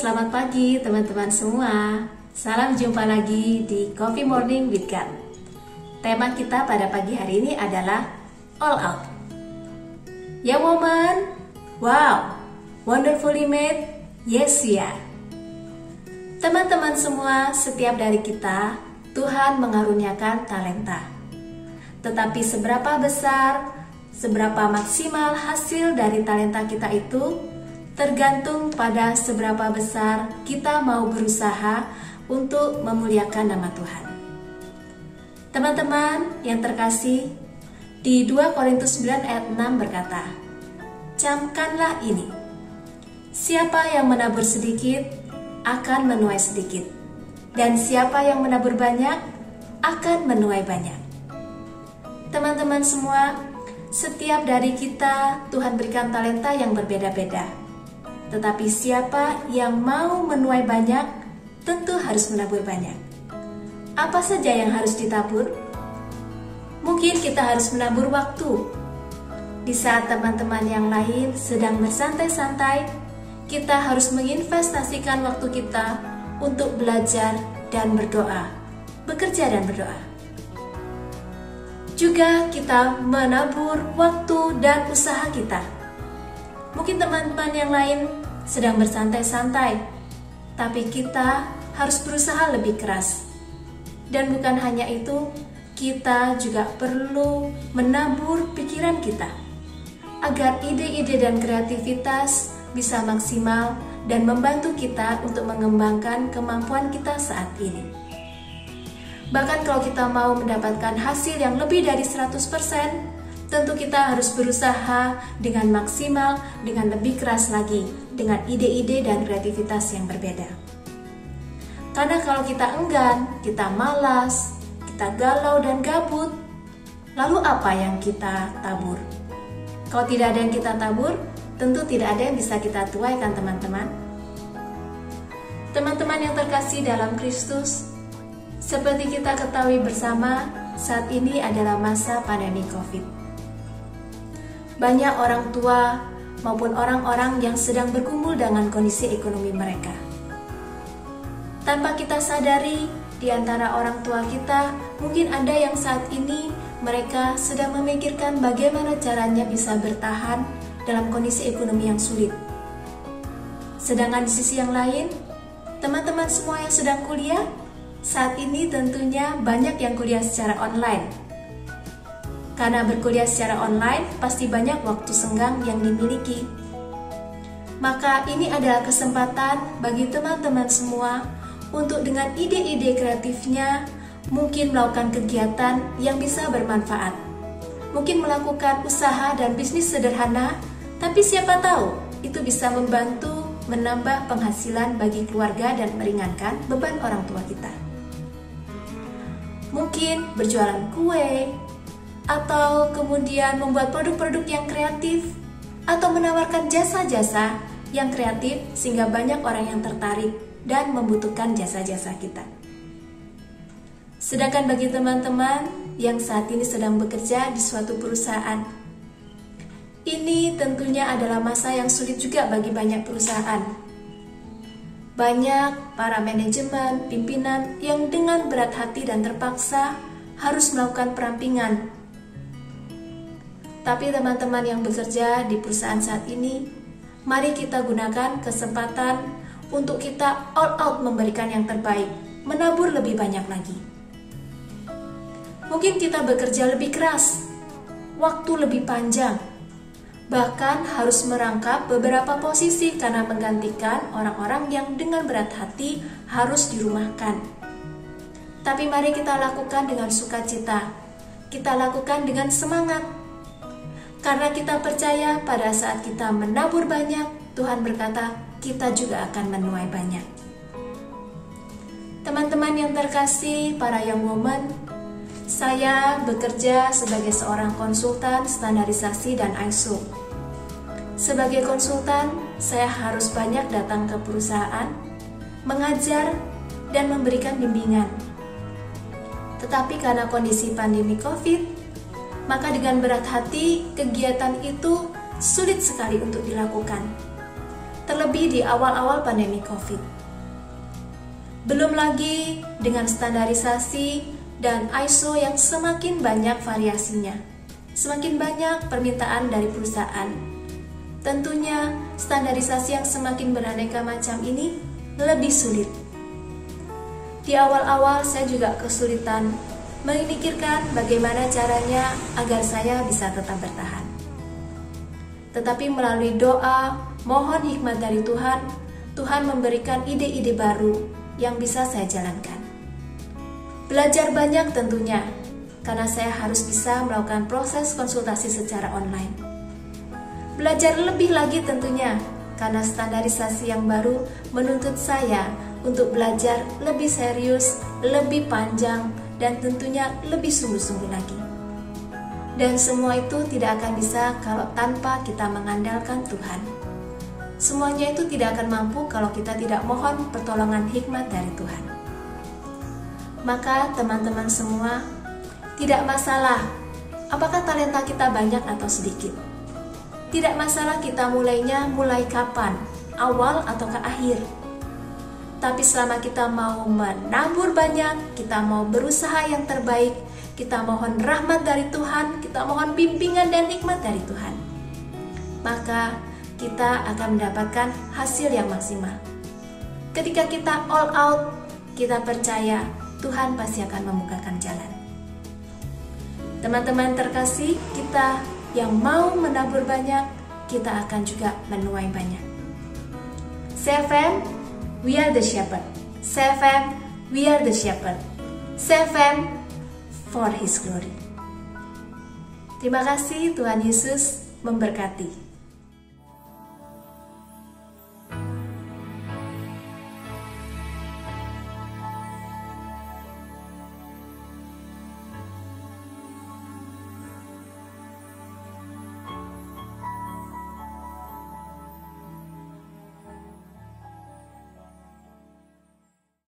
selamat pagi teman-teman semua. Salam jumpa lagi di Coffee Morning with God. Tema kita pada pagi hari ini adalah All Out. Young woman, wow, wonderfully made, yes ya. Teman-teman semua, setiap dari kita, Tuhan mengaruniakan talenta. Tetapi seberapa besar, seberapa maksimal hasil dari talenta kita itu tergantung pada seberapa besar kita mau berusaha untuk memuliakan nama Tuhan. Teman-teman yang terkasih, di 2 Korintus 9 ayat 6 berkata, "Camkanlah ini, siapa yang menabur sedikit akan menuai sedikit, dan siapa yang menabur banyak akan menuai banyak." Teman-teman semua, setiap dari kita Tuhan berikan talenta yang berbeda-beda. Tetapi siapa yang mau menuai banyak, tentu harus menabur banyak. Apa saja yang harus ditabur? Mungkin kita harus menabur waktu. Di saat teman-teman yang lain sedang bersantai-santai, kita harus menginvestasikan waktu kita untuk belajar dan berdoa, bekerja dan berdoa. Juga kita menabur waktu dan usaha kita. Mungkin teman-teman yang lain sedang bersantai-santai, tapi kita harus berusaha lebih keras. Dan bukan hanya itu, kita juga perlu menabur pikiran kita, agar ide-ide dan kreativitas bisa maksimal dan membantu kita untuk mengembangkan kemampuan kita saat ini. Bahkan kalau kita mau mendapatkan hasil yang lebih dari 100%, tentu kita harus berusaha dengan maksimal, dengan lebih keras lagi, dengan ide-ide dan kreativitas yang berbeda. Karena kalau kita enggan, kita malas, kita galau dan gabut, lalu apa yang kita tabur? Kalau tidak ada yang kita tabur, tentu tidak ada yang bisa kita tuai kan teman-teman? Teman-teman yang terkasih dalam Kristus, seperti kita ketahui bersama, saat ini adalah masa pandemi COVID. Banyak orang tua maupun orang-orang yang sedang bergumul dengan kondisi ekonomi mereka. Tanpa kita sadari, di antara orang tua kita, mungkin ada yang saat ini mereka sedang memikirkan bagaimana caranya bisa bertahan dalam kondisi ekonomi yang sulit. Sedangkan di sisi yang lain, teman-teman semua yang sedang kuliah, saat ini tentunya banyak yang kuliah secara online. Karena berkuliah secara online, pasti banyak waktu senggang yang dimiliki. Maka ini adalah kesempatan bagi teman-teman semua untuk dengan ide-ide kreatifnya mungkin melakukan kegiatan yang bisa bermanfaat. Mungkin melakukan usaha dan bisnis sederhana, tapi siapa tahu itu bisa membantu menambah penghasilan bagi keluarga dan meringankan beban orang tua kita. Mungkin berjualan kue, atau kemudian membuat produk-produk yang kreatif, atau menawarkan jasa-jasa yang kreatif sehingga banyak orang yang tertarik dan membutuhkan jasa-jasa kita. Sedangkan bagi teman-teman yang saat ini sedang bekerja di suatu perusahaan, ini tentunya adalah masa yang sulit juga bagi banyak perusahaan. Banyak para manajemen, pimpinan yang dengan berat hati dan terpaksa harus melakukan perampingan. Tapi teman-teman yang bekerja di perusahaan saat ini, mari kita gunakan kesempatan untuk kita all out memberikan yang terbaik, menabur lebih banyak lagi. Mungkin kita bekerja lebih keras, waktu lebih panjang, bahkan harus merangkap beberapa posisi karena menggantikan orang-orang yang dengan berat hati harus dirumahkan. Tapi mari kita lakukan dengan sukacita, kita lakukan dengan semangat. Karena kita percaya pada saat kita menabur banyak, Tuhan berkata, kita juga akan menuai banyak. Teman-teman yang terkasih, para young woman, saya bekerja sebagai seorang konsultan standarisasi dan ISO. Sebagai konsultan, saya harus banyak datang ke perusahaan, mengajar, dan memberikan bimbingan. Tetapi karena kondisi pandemi COVID, maka dengan berat hati kegiatan itu sulit sekali untuk dilakukan. terlebih di awal-awal pandemi COVID. Belum lagi dengan standarisasi dan ISO yang semakin banyak variasinya, semakin banyak permintaan dari perusahaan. Tentunya standarisasi yang semakin beraneka macam ini lebih sulit. Di awal-awal saya juga kesulitan memikirkan bagaimana caranya agar saya bisa tetap bertahan. Tetapi melalui doa, mohon hikmat dari Tuhan, Tuhan memberikan ide-ide baru yang bisa saya jalankan. Belajar banyak tentunya, karena saya harus bisa melakukan proses konsultasi secara online. Belajar lebih lagi tentunya, karena standarisasi yang baru menuntut saya untuk belajar lebih serius, lebih panjang, dan tentunya lebih sungguh-sungguh lagi. Dan semua itu tidak akan bisa kalau tanpa kita mengandalkan Tuhan. Semuanya itu tidak akan mampu kalau kita tidak mohon pertolongan hikmat dari Tuhan. Maka teman-teman semua, tidak masalah apakah talenta kita banyak atau sedikit. Tidak masalah kita mulai kapan, awal ataukah akhir. Tapi selama kita mau menabur banyak, kita mau berusaha yang terbaik, kita mohon rahmat dari Tuhan, kita mohon bimbingan dan nikmat dari Tuhan, maka kita akan mendapatkan hasil yang maksimal. Ketika kita all out, kita percaya Tuhan pasti akan membukakan jalan. Teman-teman terkasih, kita yang mau menabur banyak, kita akan juga menuai banyak. CFM, we are the shepherd. CFM, we are the shepherd. CFM, for His glory. Terima kasih, Tuhan Yesus memberkati.